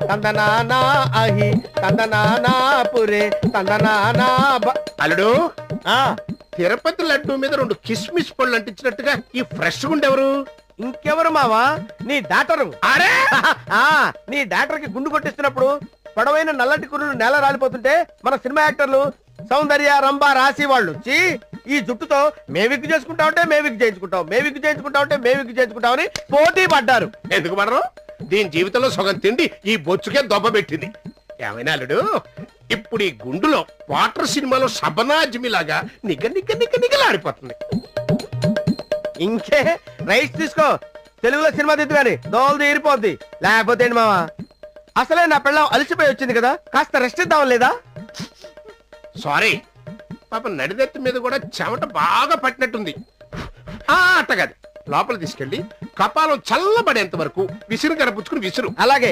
తందనానా అహి తందనానా పురే తందనానా అల్లుడు ఆ తిరుపతి లడ్డు మీద 2 కిస్మిస్ పళ్ళు అంటించినట్టుగా ఈ ఫ్రెష్ గుండెవరు? ఇంకెవరు మావా నీ డాక్టరు. అరే ఆ నీ డాక్టర్ కి గుండు కొట్టిస్తున్నప్పుడు పొడవైన నల్లటి కుర్రులు నేల రాలిపోతుంటే మన సినిమా యాక్టర్లు సౌందర్య రంభ రాసి వాళ్ళు వచ్చి ఈ జుట్టుతో మేవిక్కు చేసుకుంటామంటే మేవిక్కు చేయించుకుంటాం, మేవిక్కు చేయించుకుంటామంటే మేవిక్కు చేయించుకుంటామని పోటీ పడ్డారు. ఎందుకు పడరు? దీని జీవితంలో సగం తిండి ఈ బొచ్చుకే దొబ్బ పెట్టింది. ఏమైనా అల్లుడు, ఇప్పుడు ఈ గుండులో వాటర్ సినిమాలో సబనాజిమిలాగా నిగలాడిపోతుంది. ఇంకే రైట్స్ తీసుకో, తెలుగులో సినిమా దిద్దు గాని దోలు తీరిపోద్ది. లేకపోతే ఏంటి మావా, అసలే నా పిల్లం అలసిపోయి వచ్చింది కదా, కాస్త రెస్ట్ ఇద్దాం లేదా? సారీ పాప, నడిదెత్తి మీద కూడా చెమట బాగా పట్టినట్టుంది. అట్టగాదు, లోపల తీసుకెళ్ళి కపాలం చల్లబడేంత వరకు విసిరు కరపుచ్చుకుని విసురు. అలాగే.